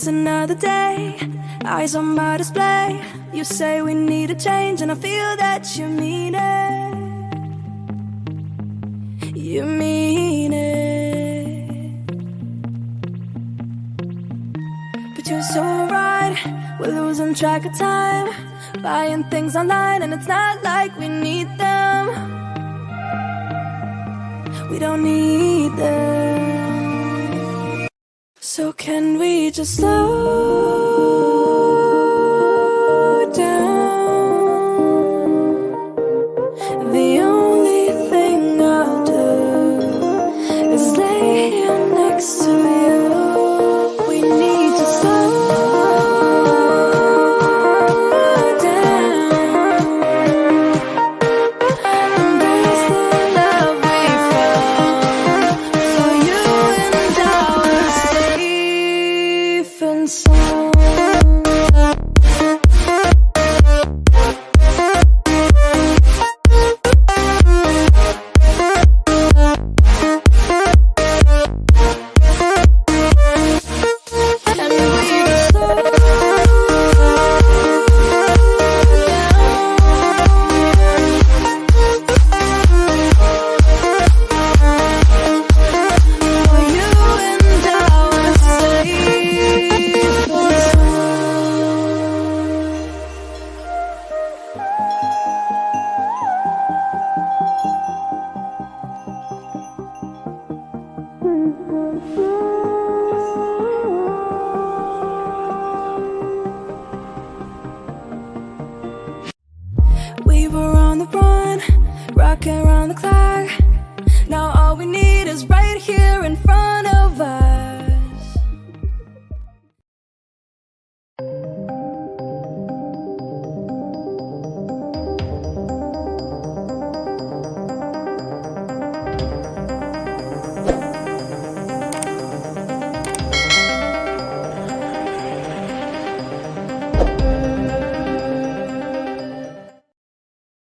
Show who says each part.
Speaker 1: just another day, eyes on my display. You say we need a change, and I feel that you mean it. You mean it. But you're so right, we're losing track of time, buying things online, and it's not like we need them. We don't need them. So can we just slow